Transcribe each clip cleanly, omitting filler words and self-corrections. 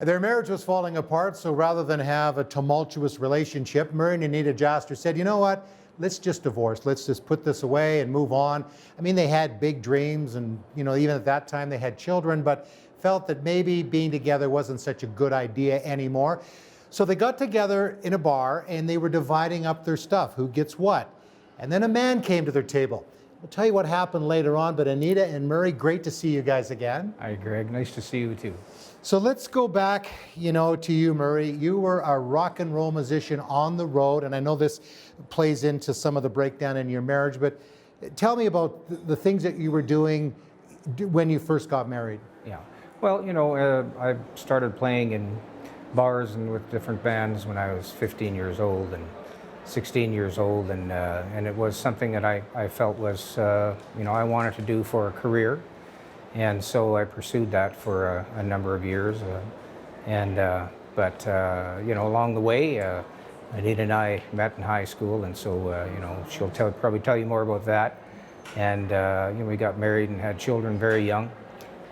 Their marriage was falling apart, so rather than have a tumultuous relationship, Murray and Anita Jastor said, you know what, let's just divorce. Let's just put this away and move on. I mean, they had big dreams and, even at that time they had children, but felt that maybe being together wasn't such a good idea anymore. So they got together in a bar and they were dividing up their stuff, who gets what. And then a man came to their table. I'll tell you what happened later on, but Anita and Murray, great to see you guys again. Hi, Greg. Nice to see you too. So let's go back, to you, Murray. You were a rock and roll musician on the road, and I know this plays into some of the breakdown in your marriage, but tell me about the things that you were doing when you first got married. Yeah. Well, I started playing in bars and with different bands when I was 15 years old and 16 years old, and it was something that I felt was, I wanted to do for a career. And so I pursued that for a number of years. But along the way, Anita and I met in high school, and so, she'll probably tell you more about that. And, we got married and had children very young.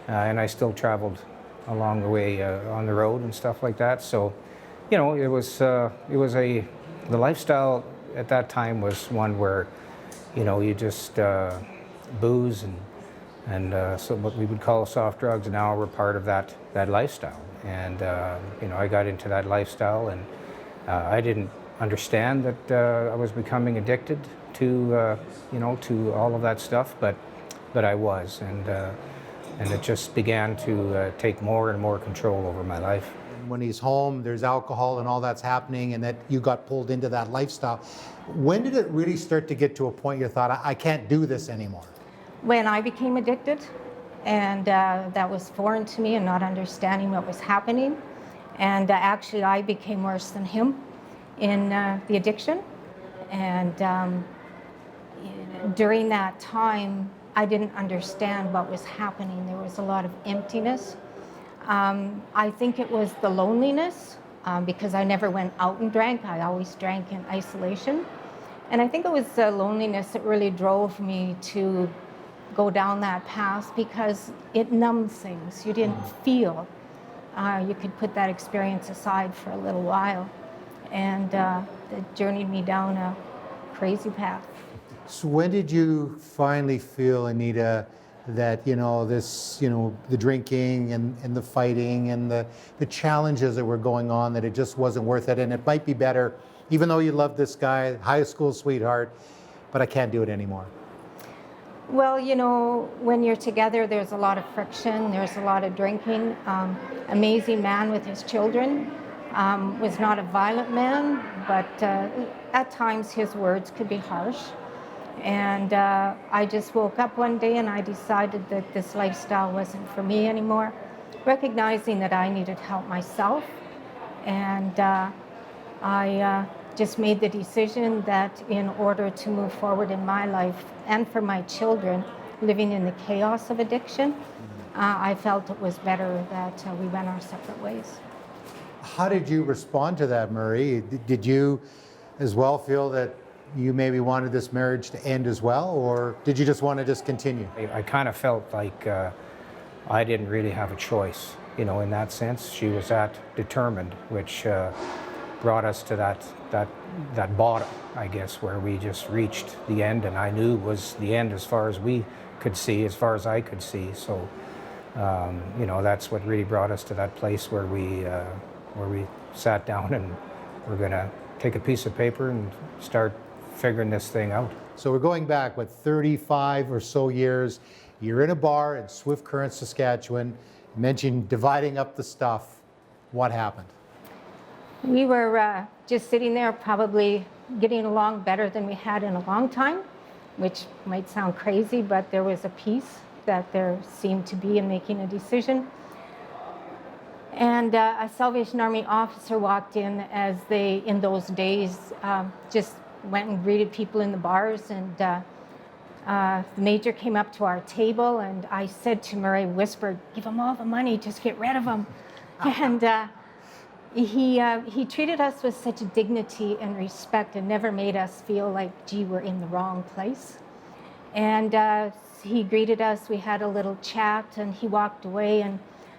And I still traveled along the way on the road and stuff like that. So, the lifestyle at that time was one where, you just booze and so what we would call soft drugs now were part of that lifestyle. And, I got into that lifestyle, and I didn't understand that I was becoming addicted to, to all of that stuff, but I was. And it just began to take more and more control over my life. When he's home, there's alcohol and all that's happening, and that you got pulled into that lifestyle. When did it really start to get to a point you thought, I can't do this anymore? When I became addicted, and that was foreign to me and not understanding what was happening. And actually I became worse than him in the addiction. And during that time, I didn't understand what was happening. There was a lot of emptiness. I think it was the loneliness, because I never went out and drank. I always drank in isolation. And I think it was the loneliness that really drove me to go down that path, because it numbs things. You didn't feel. You could put that experience aside for a little while. And it journeyed me down a crazy path. So when did you finally feel, Anita, that, the drinking and the fighting and the challenges that were going on, that it just wasn't worth it, and it might be better, even though you love this guy, high school sweetheart, but I can't do it anymore? Well, when you're together, there's a lot of friction, there's a lot of drinking. Amazing man with his children, was not a violent man, but at times his words could be harsh. And I just woke up one day and I decided that this lifestyle wasn't for me anymore, recognizing that I needed help myself. And I just made the decision that in order to move forward in my life and for my children living in the chaos of addiction, I felt it was better that we went our separate ways. How did you respond to that, Murray? Did you as well feel that you maybe wanted this marriage to end as well, or did you just want to just continue? I kind of felt like I didn't really have a choice, in that sense. She was that determined, which brought us to that bottom, I guess, where we just reached the end, and I knew was the end as far as we could see, as far as I could see. So, that's what really brought us to that place where we sat down and we're going to take a piece of paper and start figuring this thing out. So we're going back, 35 or so years. You're in a bar in Swift Current, Saskatchewan. You mentioned dividing up the stuff. What happened? We were just sitting there, probably getting along better than we had in a long time, which might sound crazy, but there was a peace that there seemed to be in making a decision. And a Salvation Army officer walked in, as they, in those days, just went and greeted people in the bars. And the major came up to our table, and I said to Murray, whispered, "Give him all the money, just get rid of him." And he treated us with such dignity and respect, and never made us feel like, gee, we're in the wrong place. And he greeted us, we had a little chat, and he walked away. And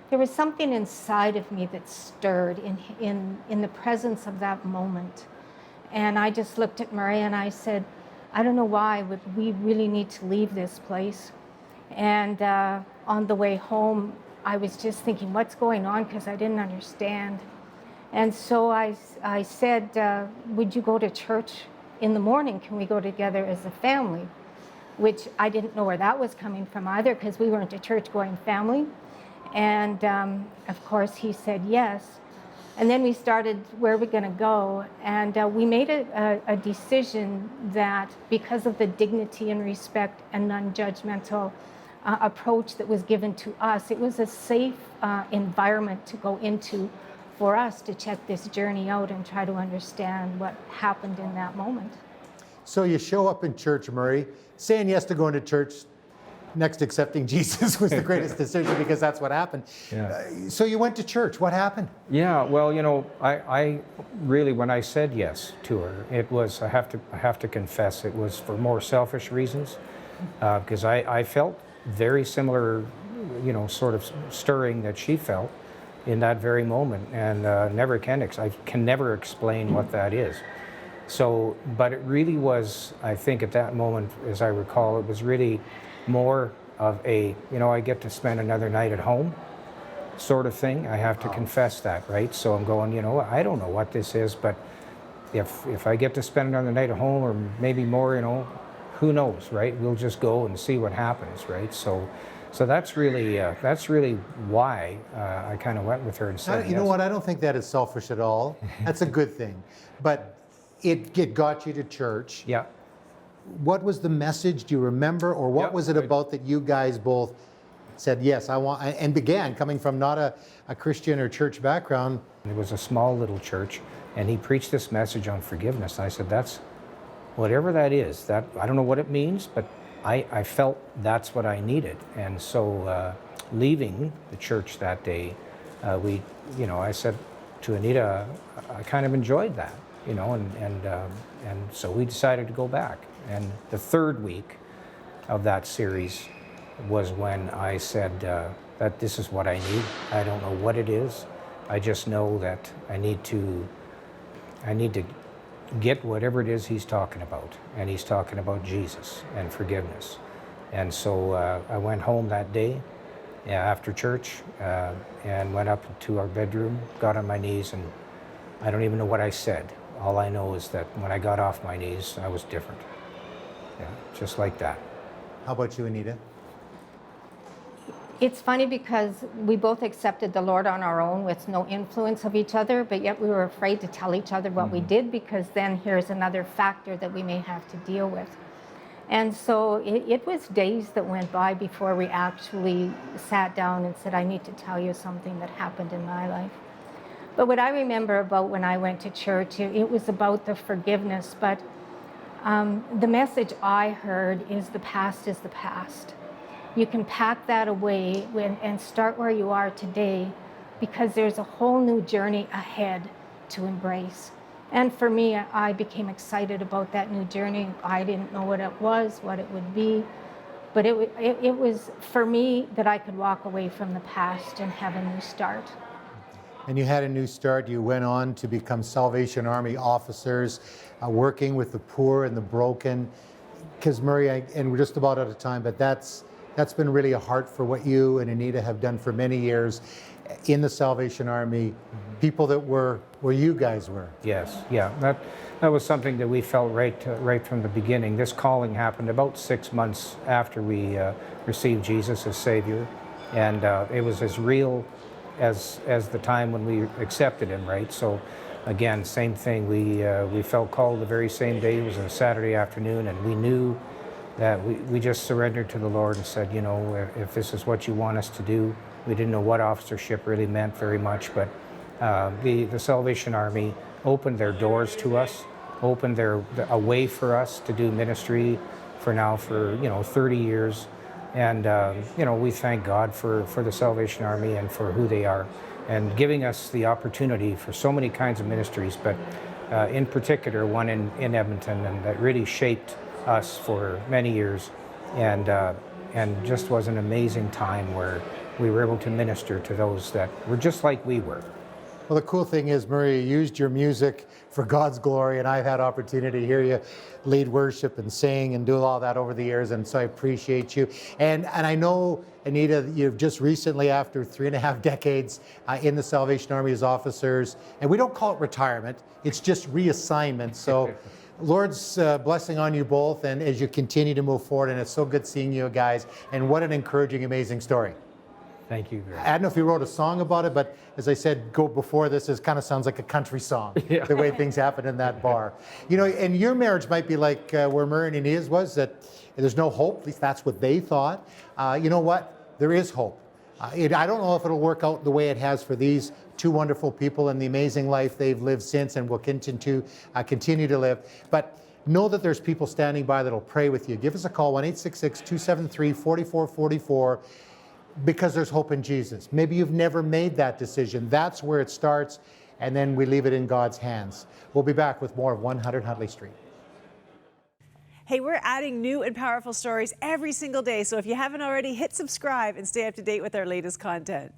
there was something inside of me that stirred in the presence of that moment. And I just looked at Murray and I said, I don't know why, but we really need to leave this place. And on the way home, I was just thinking, what's going on? Because I didn't understand. And so I said, would you go to church in the morning? Can we go together as a family? Which I didn't know where that was coming from either, because we weren't a church-going family. And of course, he said yes. And then we started, where are we going to go? And we made a decision that because of the dignity and respect and non-judgmental approach that was given to us, it was a safe environment to go into for us to check this journey out and try to understand what happened in that moment. So you show up in church, Murray, saying yes to going to church. Next, accepting Jesus was the greatest decision because that's what happened. Yeah. So you went to church. What happened? Yeah, well, I really, when I said yes to her, it was, I have to confess, it was for more selfish reasons, because I felt very similar, sort of stirring that she felt in that very moment, and I can never explain what that is. So, but it really was, I think at that moment, as I recall, it was really more of a, I get to spend another night at home sort of thing. I have to confess that, right? So I'm going, I don't know what this is, but if I get to spend another night at home or maybe more, who knows, right? We'll just go and see what happens, right? So that's really why I kind of went with her and said, You know what? I don't think that is selfish at all. That's a good thing. But it got you to church. Yeah. What was the message? Do you remember? Or what was it about that you guys both said, yes, I want, and began coming from not a Christian or church background? It was a small little church, and he preached this message on forgiveness. I said, that's, whatever that is, that I don't know what it means, but I felt that's what I needed. And so leaving the church that day, I said to Anita, I kind of enjoyed that, and so we decided to go back. And the third week of that series was when I said that this is what I need. I don't know what it is. I just know that I need to get whatever it is he's talking about. And he's talking about Jesus and forgiveness. And so I went home that day after church and went up to our bedroom, got on my knees, and I don't even know what I said. All I know is that when I got off my knees, I was different. Yeah, just like that. How about you, Anita? It's funny because we both accepted the Lord on our own with no influence of each other, but yet we were afraid to tell each other what we did, because then here's another factor that we may have to deal with. And so it was days that went by before we actually sat down and said, I need to tell you something that happened in my life. But what I remember about when I went to church, it was about the forgiveness, but the message I heard is the past is the past. You can pack that away and start where you are today, because there's a whole new journey ahead to embrace. And for me, I became excited about that new journey. I didn't know what it was, what it would be, but it was for me that I could walk away from the past and have a new start. And you had a new start. You went on to become Salvation Army officers, working with the poor and the broken. Because Murray, and we're just about out of time, but that's been really a heart for what you and Anita have done for many years in the Salvation Army, people that were where you guys were. Yes, yeah, that was something that we felt right from the beginning. This calling happened about 6 months after we received Jesus as Savior, and it was as real as the time when we accepted Him, right? So again, same thing, we felt called the very same day. It was a Saturday afternoon, and we knew that we just surrendered to the Lord and said, if this is what you want us to do. We didn't know what officership really meant very much, but the Salvation Army opened their doors to us, opened a way for us to do ministry for 30 years. And we thank God for the Salvation Army and for who they are, and giving us the opportunity for so many kinds of ministries, but in particular one in Edmonton, and that really shaped us for many years. And and just was an amazing time where we were able to minister to those that were just like we were. Well, the cool thing is, Murray, you used your music for God's glory, and I've had opportunity to hear you lead worship and sing and do all that over the years, and so I appreciate you. And I know, Anita, you've just recently, after 3.5 decades in the Salvation Army as officers, and we don't call it retirement, it's just reassignment. So Lord's blessing on you both, and as you continue to move forward, and it's so good seeing you guys, and what an encouraging, amazing story. Thank you very much. I don't know if you wrote a song about it, but as I said, go before this, it kind of sounds like a country song, the way things happen in that bar. You know, and your marriage might be like where Murray and Anita's was, that there's no hope, at least that's what they thought. You know what? There is hope. I don't know if it'll work out the way it has for these two wonderful people and the amazing life they've lived since and will continue to live. But know that there's people standing by that'll pray with you. Give us a call, 1-866-273-4444. Because there's hope in Jesus. Maybe you've never made that decision. That's where it starts, and then we leave it in God's hands. We'll be back with more of 100 Huntley Street. Hey, we're adding new and powerful stories every single day, so if you haven't already, hit subscribe and stay up to date with our latest content.